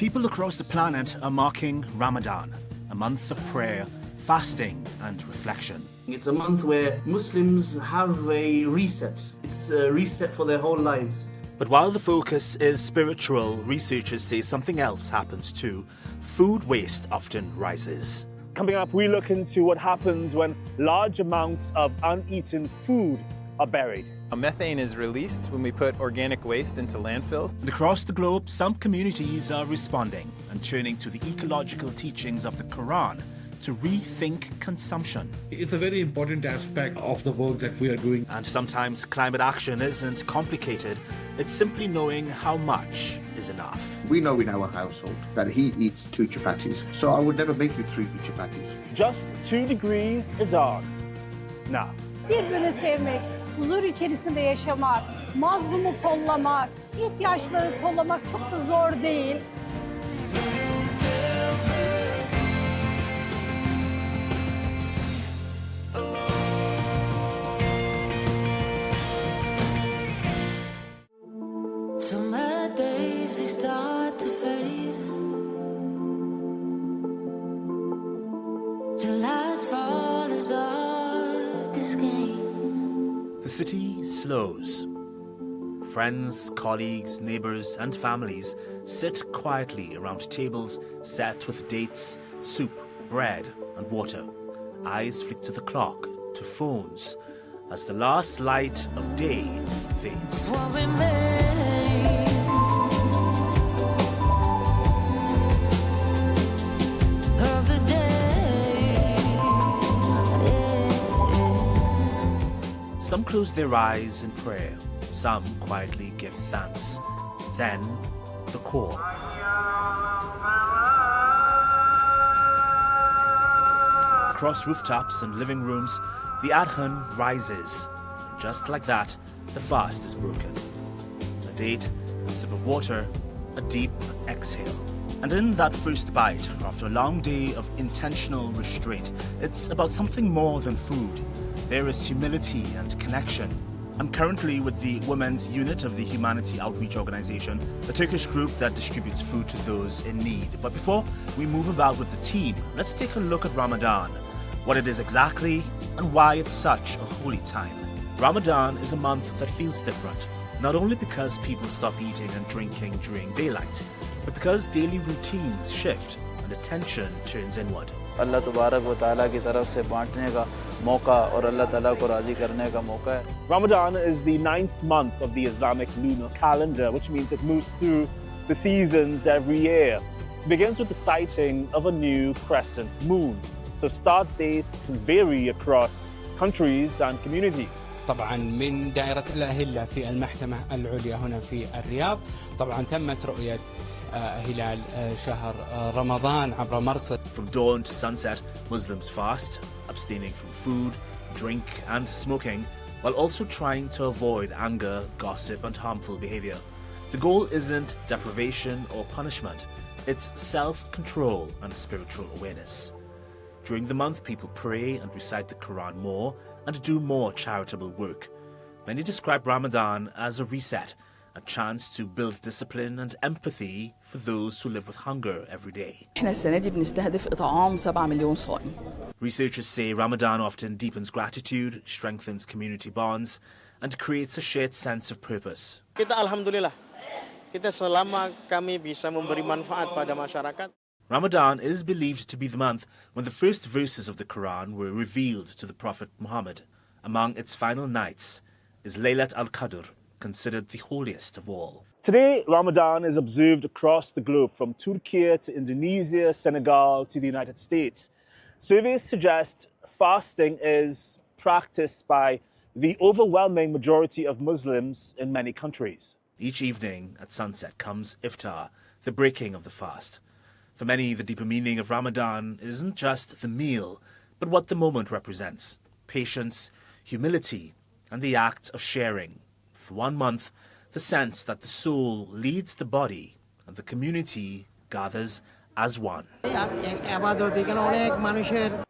People across the planet are marking Ramadan, a month of prayer, fasting and reflection. It's a month where Muslims have a reset. It's a reset for their whole lives. But while the focus is spiritual, researchers say something else happens too. Food waste often rises. Coming up, we look into what happens when large amounts of uneaten food are buried. Methane is released when we put organic waste into landfills. And across the globe, some communities are responding and turning to the ecological teachings of the Quran to rethink consumption. It's a very important aspect of the work that we are doing. And sometimes climate action isn't complicated. It's simply knowing how much is enough. We know in our household that he eats 2 chapatis, so I would never make you 3 chapatis. Just 2 degrees is on. Now. Birbirini sevmek, huzur içerisinde yaşamak, mazlumu kollamak, ihtiyaçları kollamak çok da zor değil. Some days they start to fade till last fall is dark as game. The city slows. Friends, colleagues, neighbors and families sit quietly around tables set with dates, soup, bread and water. Eyes flick to the clock, to phones, as the last light of day fades. What remains of the day? Some close their eyes in prayer, some quietly give thanks. Then, the call. Across rooftops and living rooms, the Adhem rises. Just like that, the fast is broken. A date, a sip of water, a deep exhale. And in that first bite, after a long day of intentional restraint, it's about something more than food. There is humility and connection. I'm currently with the Women's Unit of the Humanity Outreach Organization, a Turkish group that distributes food to those in need. But before we move about with the team, let's take a look at Ramadan, what it is exactly, and why it's such a holy time. Ramadan is a month that feels different, not only because people stop eating and drinking during daylight, but because daily routines shift and attention turns inward. अल्लाह तबारक व तआला की तरफ से बांटने का मौका और अल्लाह ताला को राज़ी करने का मौका है. Ramadan is the 9th month of the Islamic lunar calendar, which means it moves through the seasons every year. It begins with the sighting of a new crescent moon. So start dates vary across countries and communities. طبعا من دائرة الأهلة في المحكمة العليا هنا في الرياض طبعا تمت رؤية هلال شهر رمضان عبر مرصد. From dawn to sunset, Muslims fast, abstaining from food, drink and smoking, while also trying to avoid anger, gossip and harmful behavior. The goal isn't deprivation or punishment, it's self-control and spiritual awareness. During the month, people pray and recite the Quran more and do more charitable work. Many describe Ramadan as a reset, a chance to build discipline and empathy for those who live with hunger every day. Researchers say Ramadan often deepens gratitude, strengthens community bonds, and creates a shared sense of purpose. Kita alhamdulillah, kita selama kami bisa memberi manfaat pada masyarakat. Ramadan is believed to be the month when the first verses of the Quran were revealed to the Prophet Muhammad. Among its final nights is Laylat al-Qadr, considered the holiest of all. Today, Ramadan is observed across the globe, from Turkey to Indonesia, Senegal to the United States. Surveys suggest fasting is practiced by the overwhelming majority of Muslims in many countries. Each evening at sunset comes iftar, the breaking of the fast. For many, the deeper meaning of Ramadan isn't just the meal, but what the moment represents: patience, humility, and the act of sharing. For 1 month, the sense that the soul leads the body and the community gathers as one.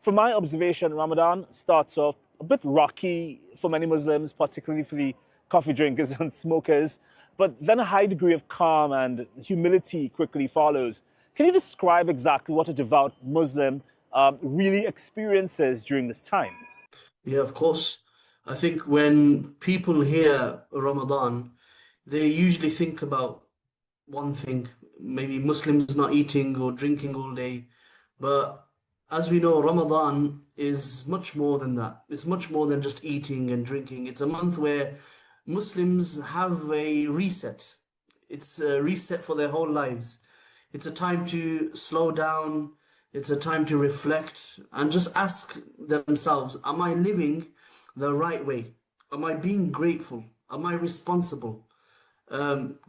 From my observation, Ramadan starts off a bit rocky for many Muslims, particularly for the coffee drinkers and smokers, but then a high degree of calm and humility quickly follows. Can you describe exactly what a devout Muslim really experiences during this time? Yeah, of course. I think when people hear Ramadan, they usually think about one thing, maybe Muslims not eating or drinking all day. But as we know, Ramadan is much more than that. It's much more than just eating and drinking. It's a month where Muslims have a reset. It's a reset for their whole lives. It's a time to slow down. It's a time to reflect and just ask themselves, am I living the right way? Am I being grateful? Am I responsible?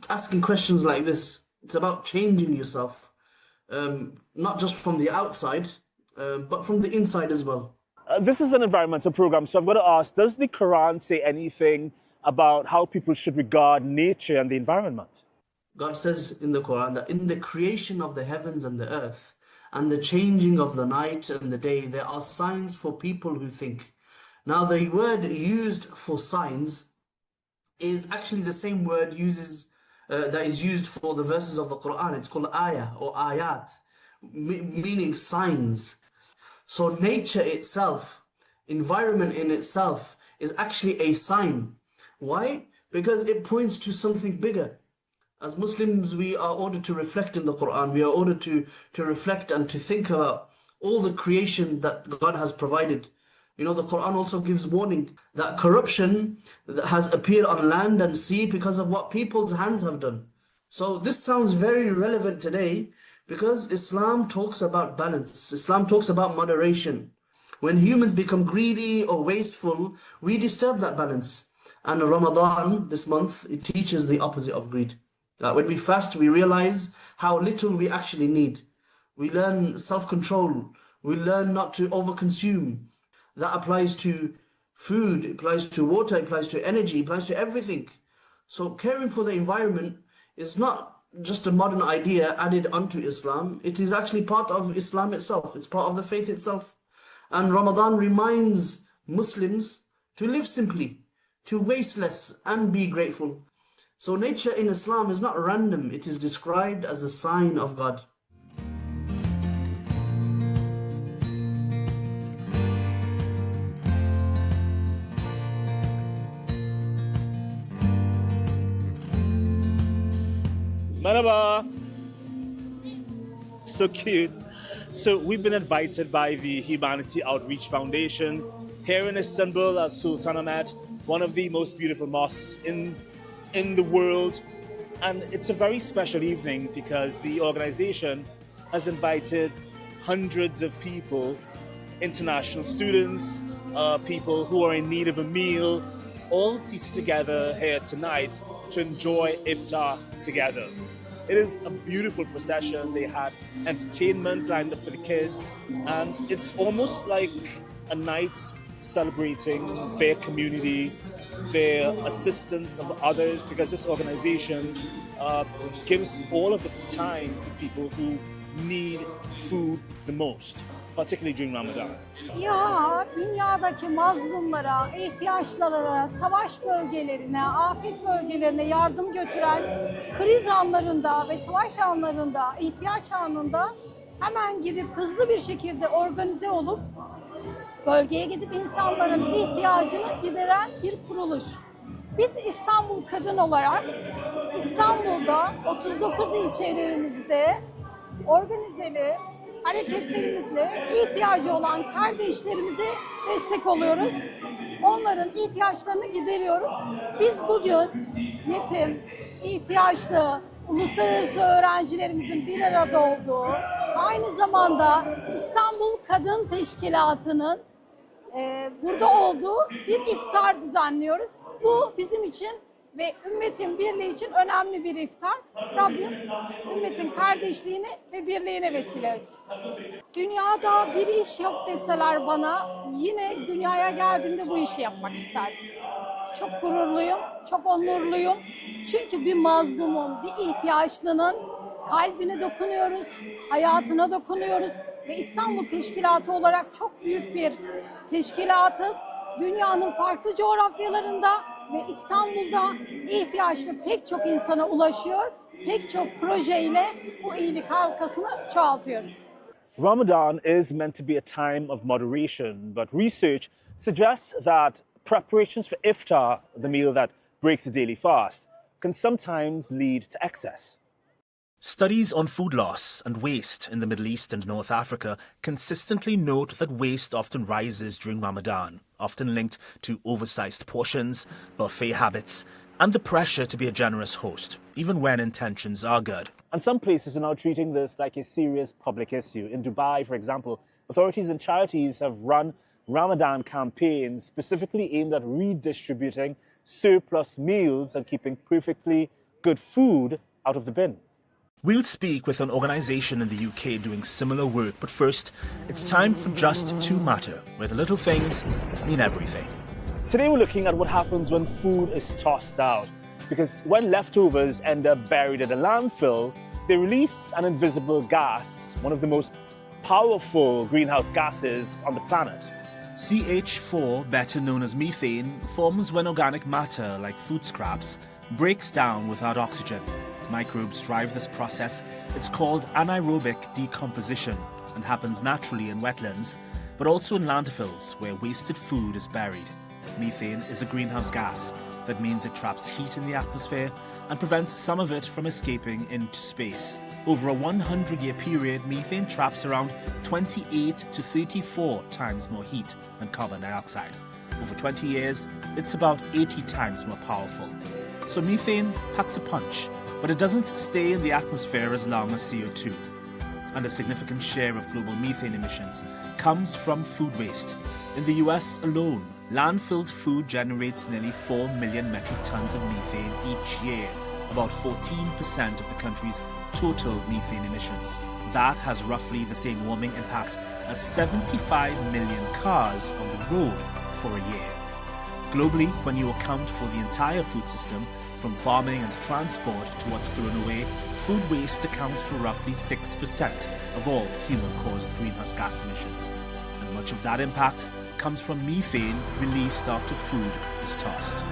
Asking questions like this, it's about changing yourself, not just from the outside, but from the inside as well. This is an environmental program, so I've got to ask, does the Quran say anything about how people should regard nature and the environment? God says in the Quran that in the creation of the heavens and the earth, and the changing of the night and the day, there are signs for people who think. Now, the word used for signs is actually the same word that is used for the verses of the Quran. It's called ayah or ayat, meaning signs. So nature itself, environment in itself, is actually a sign. Why? Because it points to something bigger. As Muslims, we are ordered to reflect in the Quran. We are ordered to reflect and to think about all the creation that God has provided. You know, the Quran also gives warning that corruption has appeared on land and sea because of what people's hands have done. So this sounds very relevant today because Islam talks about balance. Islam talks about moderation. When humans become greedy or wasteful, we disturb that balance. And Ramadan, this month, it teaches the opposite of greed. When we fast, we realize how little we actually need. We learn self-control. We learn not to overconsume. That applies to food, it applies to water, it applies to energy, it applies to everything. So caring for the environment is not just a modern idea added onto Islam. It is actually part of Islam itself. It's part of the faith itself. And Ramadan reminds Muslims to live simply, to waste less and be grateful. So nature in Islam is not random. It is described as a sign of God. Merhaba. So cute. So we've been invited by the Humanity Outreach Foundation here in Istanbul at Sultanahmet, one of the most beautiful mosques in the world. And it's a very special evening because the organization has invited hundreds of people, international students, people who are in need of a meal, all seated together here tonight to enjoy iftar together. It is a beautiful procession. They had entertainment lined up for the kids, and it's almost like a night celebrating their community, their assistance of others, because this organization gives all of its time to people who need food the most, particularly during Ramadan. Ya dünyadaki mazlumlara, ihtiyaçlara, savaş bölgelerine, afet bölgelerine yardım götüren kriz anlarında ve savaş anlarında, ihtiyaç anında hemen gidip hızlı bir şekilde organize olup bölgeye gidip insanların ihtiyacını gideren bir kuruluş. Biz İstanbul Kadın olarak İstanbul'da 39 ilçelerimizde organizeli hareketlerimizle ihtiyacı olan kardeşlerimize destek oluyoruz. Onların ihtiyaçlarını gideriyoruz. Biz bugün yetim, ihtiyaçlı, uluslararası öğrencilerimizin bir arada olduğu, aynı zamanda İstanbul Kadın Teşkilatı'nın burada olduğu bir iftar düzenliyoruz. Bu bizim için ve ümmetin birliği için önemli bir iftar. Rabbim ümmetin kardeşliğini ve birliğine vesile etsin. Dünyada bir iş yap deseler bana, yine dünyaya geldiğimde bu işi yapmak isterdim. Çok gururluyum, çok onurluyum. Çünkü bir mazlumun, bir ihtiyaçlının kalbine dokunuyoruz, hayatına dokunuyoruz ve İstanbul Teşkilatı olarak çok büyük bir teşkilatız. Dünyanın farklı coğrafyalarında ve İstanbul'da ihtiyaçlı pek çok insana ulaşıyor. Pek çok projeyle bu iyilik halkasını çoğaltıyoruz. Ramadan is meant to be a time of moderation, but research suggests that preparations for iftar, the meal that breaks the daily fast, can sometimes lead to excess. Studies on food loss and waste in the Middle East and North Africa consistently note that waste often rises during Ramadan, often linked to oversized portions, buffet habits, and the pressure to be a generous host, even when intentions are good. And some places are now treating this like a serious public issue. In Dubai, for example, authorities and charities have run Ramadan campaigns specifically aimed at redistributing surplus meals and keeping perfectly good food out of the bin. We'll speak with an organisation in the UK doing similar work, but first, it's time for Just to Matter, where the little things mean everything. Today we're looking at what happens when food is tossed out, because when leftovers end up buried at a landfill, they release an invisible gas, one of the most powerful greenhouse gases on the planet. CH4, better known as methane, forms when organic matter, like food scraps, breaks down without oxygen. Microbes drive this process. It's called anaerobic decomposition and happens naturally in wetlands, but also in landfills where wasted food is buried. Methane is a greenhouse gas. That means it traps heat in the atmosphere and prevents some of it from escaping into space. Over a 100-year period, methane traps around 28 to 34 times more heat than carbon dioxide. Over 20 years, it's about 80 times more powerful. So methane packs a punch, but it doesn't stay in the atmosphere as long as CO2. And a significant share of global methane emissions comes from food waste. In the US alone, landfilled food generates nearly 4 million metric tons of methane each year, about 14% of the country's total methane emissions. That has roughly the same warming impact as 75 million cars on the road for a year. Globally, when you account for the entire food system, from farming and transport to what's thrown away, food waste accounts for roughly 6% of all human-caused greenhouse gas emissions. And much of that impact comes from methane released after food is tossed.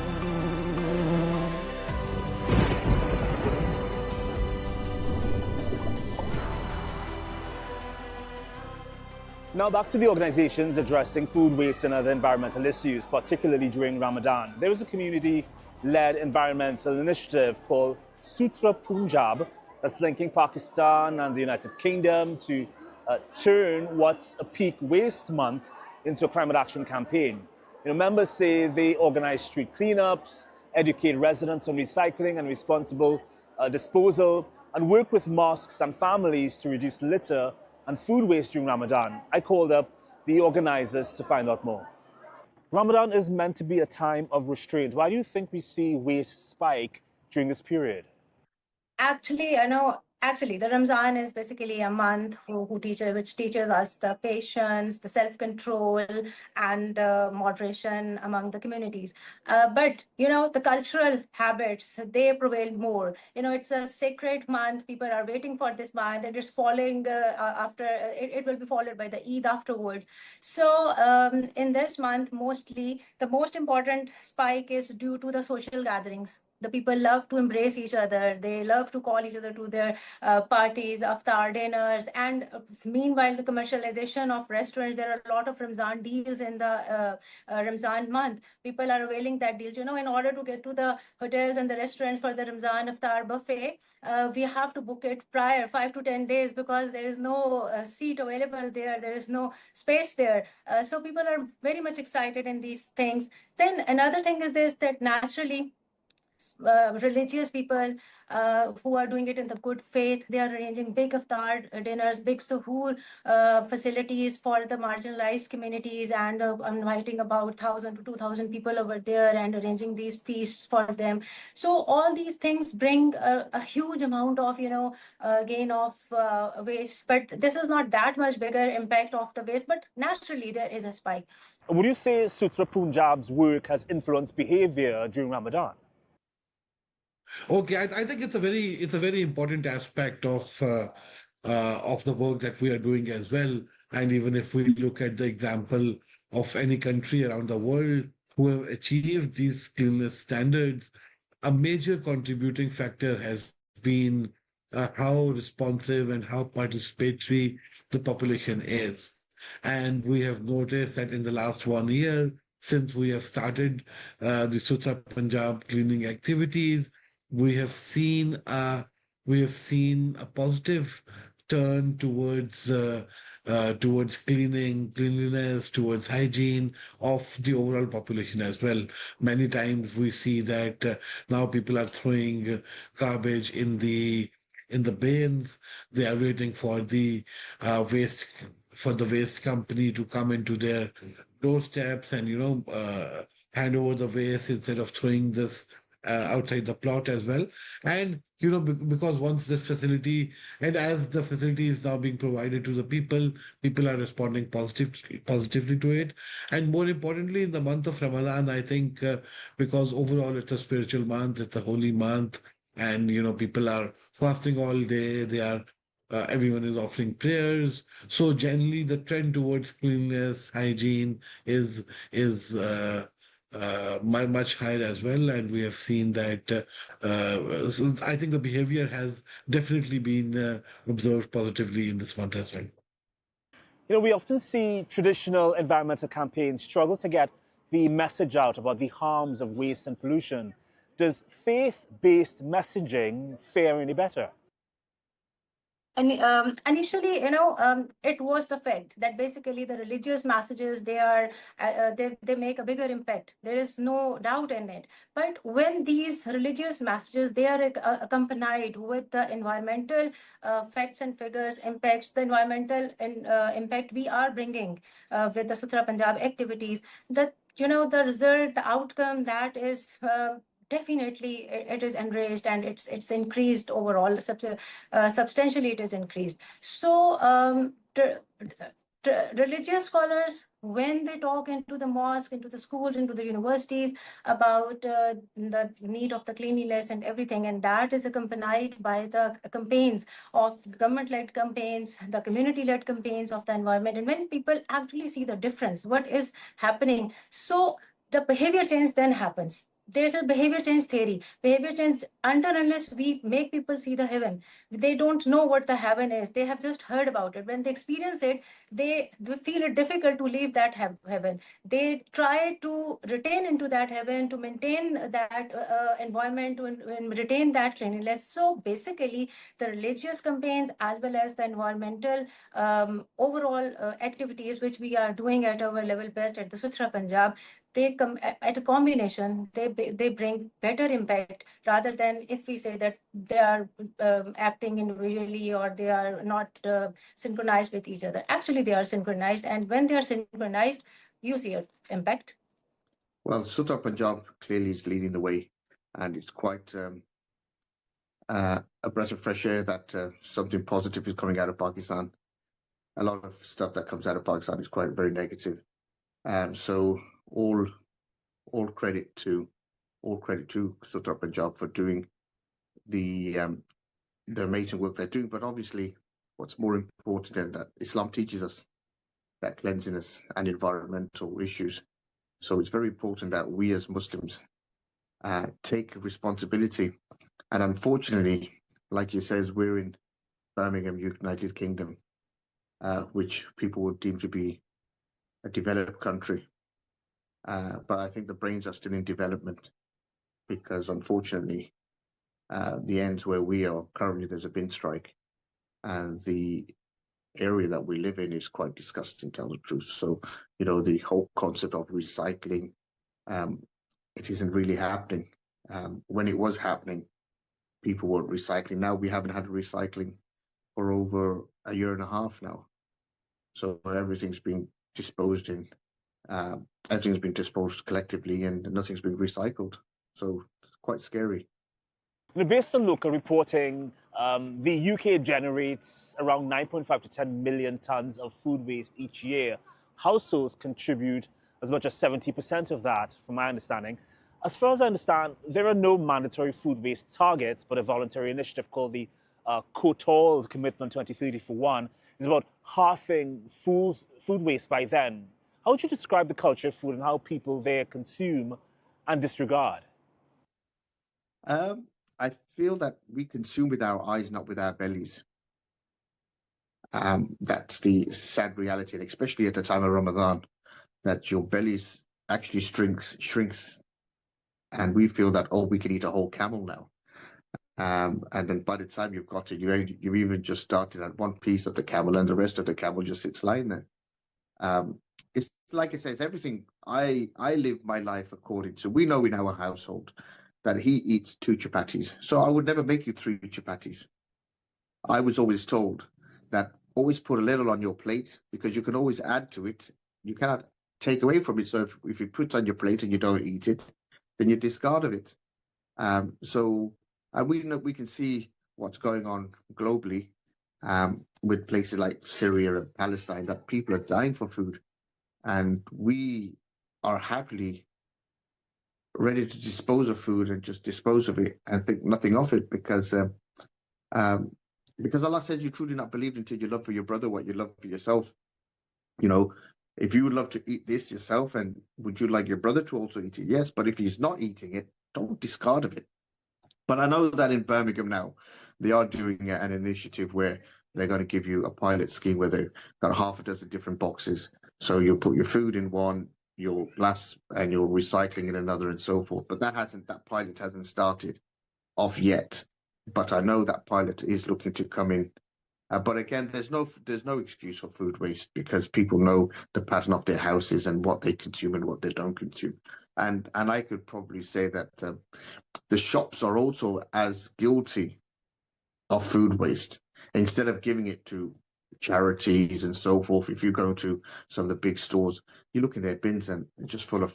Now back to the organizations addressing food waste and other environmental issues, particularly during Ramadan. There is a community-led environmental initiative called Suthra Punjab that's linking Pakistan and the United Kingdom to turn what's a peak waste month into a climate action campaign. Members say they organize street cleanups, educate residents on recycling and responsible disposal, and work with mosques and families to reduce litter and food waste during Ramadan. I called up the organizers to find out more. Ramadan is meant to be a time of restraint. Why do you think we see waste spike during this period? Actually, the Ramzan is basically a month which teaches us the patience, the self-control, and moderation among the communities. But the cultural habits, they prevail more. It's a sacred month. People are waiting for this month. It is following after. It will be followed by the Eid afterwards. So in this month, mostly the most important spike is due to the social gatherings. The people love to embrace each other. They love to call each other to their parties, iftar dinners. And meanwhile, the commercialization of restaurants, there are a lot of Ramzan deals in the Ramzan month. People are availing that deal. In order to get to the hotels and the restaurants for the Ramzan iftar buffet, we have to book it prior 5 to 10 days because there is no seat available there. There is no space there. So people are very much excited in these things. Then another thing is this, that naturally, religious people who are doing it in the good faith, they are arranging big iftar dinners, big suhoor facilities for the marginalized communities, and inviting about 1,000 to 2,000 people over there and arranging these feasts for them. So all these things bring a huge amount of gain of waste, but this is not that much bigger impact of the waste, but naturally there is a spike. Would you say Suthra Punjab's work has influenced behavior during Ramadan? Okay, I think it's a very important aspect of the work that we are doing as well. And even if we look at the example of any country around the world, who have achieved these cleanliness standards, a major contributing factor has been how responsive and how participatory the population is. And we have noticed that in the last 1 year, since we have started the Suthra Punjab cleaning activities, we have seen a positive turn towards cleanliness, towards hygiene of the overall population as well. Many times we see that now people are throwing garbage in the bins. They are waiting for the waste company to come into their doorsteps and hand over the waste instead of throwing this outside the plot as well. And because once this facility, and as the facility is now being provided to the people are responding positively to it. And more importantly, in the month of Ramadan, I think because overall it's a spiritual month, it's a holy month, and people are fasting all day. They are everyone is offering prayers. So generally, the trend towards cleanliness, hygiene is much higher as well, and we have seen that. So I think the behavior has definitely been observed positively in this month as well. We often see traditional environmental campaigns struggle to get the message out about the harms of waste and pollution. Does faith-based messaging fare any better? And initially, it was the fact that basically the religious messages, they make a bigger impact. There is no doubt in it. But when these religious messages, they are accompanied with the environmental facts and figures, impacts, the environmental impact we are bringing with the Suthra Punjab activities, that the result, the outcome, that is. Definitely, it is enriched and it's increased overall. Substantially, it is increased. So, religious scholars, when they talk into the mosque, into the schools, into the universities about the need of the cleanliness and everything, and that is accompanied by the campaigns of government-led campaigns, the community-led campaigns of the environment, and when people actually see the difference, what is happening, so the behavior change then happens. There's a behavior change theory. Behavior change unless we make people see the heaven. They don't know what the heaven is. They have just heard about it. When they experience it, they feel it difficult to leave that heaven. They try to retain into that heaven, to maintain that environment, to retain that cleanliness. So basically, the religious campaigns as well as the environmental overall activities which we are doing at our level best at the Suthra Punjab, they come at a combination, they bring better impact rather than if we say that they are acting individually or they are not synchronized with each other. Actually, they are synchronized, and when they are synchronized, you see an impact. Well, Suthra Punjab clearly is leading the way, and it's quite a breath of fresh air that something positive is coming out of Pakistan. A lot of stuff that comes out of Pakistan is quite very negative. So all credit to Suthra Punjab for doing the amazing work they're doing. But obviously, what's more important than that, Islam teaches us that cleanliness and environmental issues. So it's very important that we as Muslims take responsibility. And unfortunately, like you says, we're in Birmingham, United Kingdom, which people would deem to be a developed country. But I think the brains are still in development because, unfortunately, the ends where we are currently, there's a bin strike, and the area that we live in is quite disgusting, to tell the truth. So, the whole concept of recycling, it isn't really happening. When it was happening, people weren't recycling. Now we haven't had recycling for over a year and a half now. So everything's being disposed in. Everything's been disposed collectively and nothing's been recycled. So it's quite scary. Based on local reporting, the UK generates around 9.5 to 10 million tons of food waste each year. Households contribute as much as 70% of that, from my understanding. As far as I understand, there are no mandatory food waste targets, but a voluntary initiative called the Cotal Commitment 2030 for One is about halving food waste by then. How would you describe the culture of food and how people there consume and disregard? I feel that we consume with our eyes, not with our bellies. That's the sad reality, and especially at the time of Ramadan, that your bellies actually shrinks, and we feel that, oh, we can eat a whole camel now. And then by the time you've got it, you even just started at one piece of the camel, and the rest of the camel just sits lying there. It's like I say, it's everything. I live my life according to. We know in our household that he eats 2 chapatis, so I would never make you 3 chapatis. I was always told that always put a little on your plate because you can always add to it. You cannot take away from it. So if you put it on your plate and you don't eat it, then you discard of it. So we know, we can see what's going on globally with places like Syria and Palestine, that people are dying for food, and we are happily ready to dispose of food and just dispose of it and think nothing of it because Allah says you truly not believed until you love for your brother what you love for yourself. You know, if you would love to eat this yourself, and would you like your brother to also eat it? Yes, but if he's not eating it, don't discard of it. But I know that in Birmingham now, they are doing an initiative where they're going to give you a pilot scheme where they've got half a dozen different boxes. So you'll put your food in one, your glass and your recycling in another, and so forth. But that pilot hasn't started off yet. But I know that pilot is looking to come in. But again, there's no excuse for food waste because people know the pattern of their houses and what they consume and what they don't consume. And I could probably say that the shops are also as guilty of food waste. Instead of giving it to charities and so forth, if you go to some of the big stores, you look in their bins and it's just full of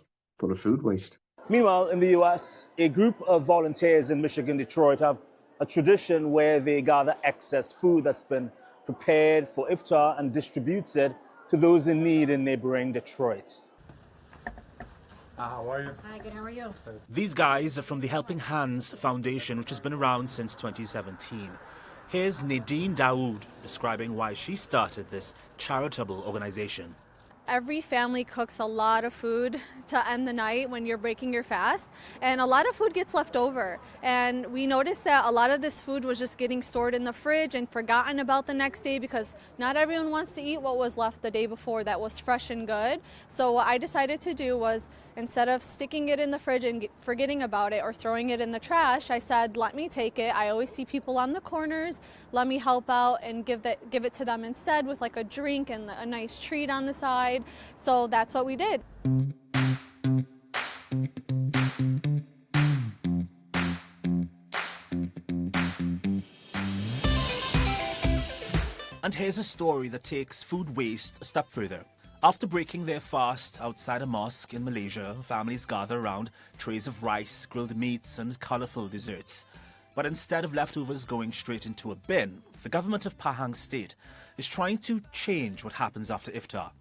food waste. Meanwhile, in the US, a group of volunteers in Michigan, Detroit have a tradition where they gather excess food that's been prepared for iftar and distributes it to those in need in neighboring Detroit. How are you? Hi, good. How are you? These guys are from the Helping Hands Foundation, which has been around since 2017. Here's Nadine Daoud describing why she started this charitable organization. Every family cooks a lot of food to end the night when you're breaking your fast, and a lot of food gets left over. And we noticed that a lot of this food was just getting stored in the fridge and forgotten about the next day because not everyone wants to eat what was left the day before that was fresh and good. So what I decided to do was, instead of sticking it in the fridge and forgetting about it or throwing it in the trash, I said, let me take it. I always see people on the corners. Let me help out and give it to them instead with like a drink and a nice treat on the side. So that's what we did. And here's a story that takes food waste a step further. After breaking their fast outside a mosque in Malaysia, families gather around trays of rice, grilled meats and colourful desserts. But instead of leftovers going straight into a bin, the government of Pahang State is trying to change what happens after iftar.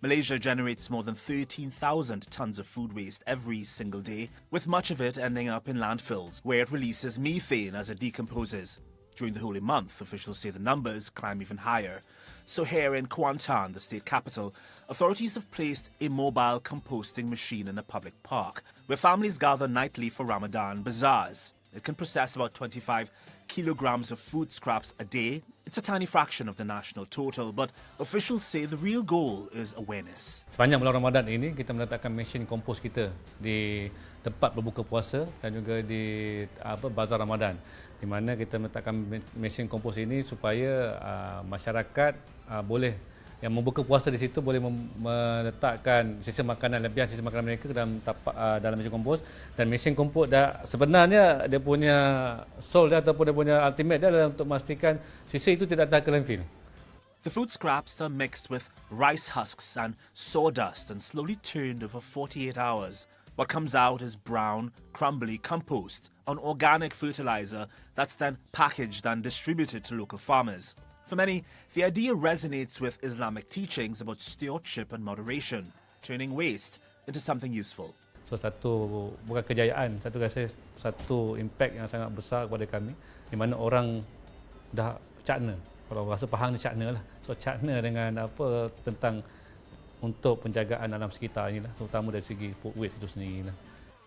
Malaysia generates more than 13,000 tons of food waste every single day, with much of it ending up in landfills, where it releases methane as it decomposes. During the holy month, officials say the numbers climb even higher. So here in Kuantan, the state capital, authorities have placed a mobile composting machine in a public park, where families gather nightly for Ramadan bazaars. It can process about 25 kilograms of food scraps a day. It's a tiny fraction of the national total, but officials say the real goal is awareness. Sepanjang bulan Ramadan ini, kita meletakkan mesin kompos kita di tempat berbuka puasa dan juga di bazar Ramadan, di mana kita meletakkan mesin kompos ini supaya masyarakat boleh yang membuka puasa di situ boleh meletakkan sisa makanan lebihan sisa makanan mereka dalam mesin kompos, dan mesin kompos sebenarnya dia punya soul dia ataupun dia punya ultimate dia adalah untuk memastikan sisa itu tidak datang ke landfill. The food scraps are mixed with rice husks and sawdust and slowly turned over 48 hours. What comes out is brown, crumbly compost, an organic fertilizer that's then packaged and distributed to local farmers. For many, the idea resonates with Islamic teachings about stewardship and moderation, turning waste into something useful. So bukan kejayaan, satu impact yang sangat besar kepada kami, di mana orang dah cakna. Kalau rasa Pahang ni cakna lah. So cakna dengan tentang untuk penjagaan alam sekitar inilah, terutama dari segi food waste itu sendiri lah.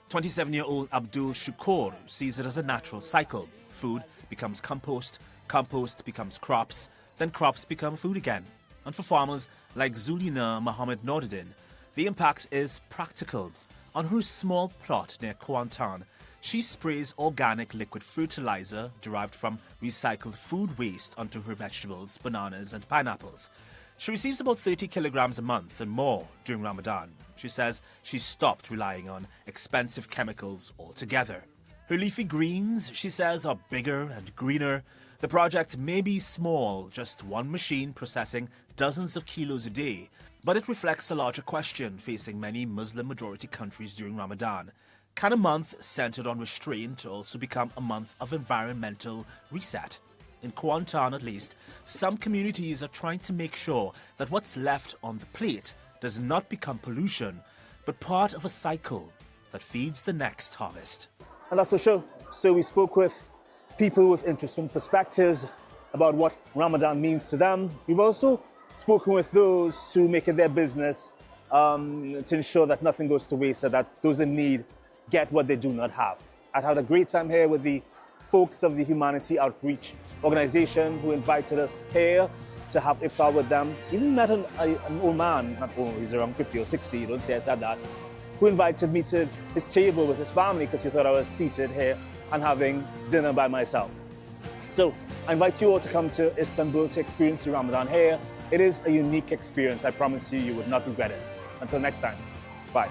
27-year-old Abdul Shukur sees it as a natural cycle. Food becomes compost, compost becomes crops, then crops become food again. And for farmers like Zulina Mohammed Nordin, the impact is practical. On her small plot near Kuantan, she sprays organic liquid fertilizer derived from recycled food waste onto her vegetables, bananas and pineapples. She receives about 30 kilograms a month and more during Ramadan. She says she stopped relying on expensive chemicals altogether. Her leafy greens, she says, are bigger and greener. The project may be small, just one machine processing dozens of kilos a day, but it reflects a larger question facing many Muslim-majority countries during Ramadan. Can a month centered on restraint also become a month of environmental reset? In Kuantan, at least, some communities are trying to make sure that what's left on the plate does not become pollution, but part of a cycle that feeds the next harvest. And that's the show. So we spoke with people with interesting perspectives about what Ramadan means to them. We've also spoken with those who make it their business to ensure that nothing goes to waste, so that those in need get what they do not have. I had a great time here with the folks of the Humanity Outreach Organization who invited us here to have iftar with them. Even met an old man, not old, he's around 50 or 60, don't say I said that, who invited me to his table with his family because he thought I was seated here and having dinner by myself. So I invite you all to come to Istanbul to experience the Ramadan here. It is a unique experience. I promise you, you would not regret it. Until next time, bye.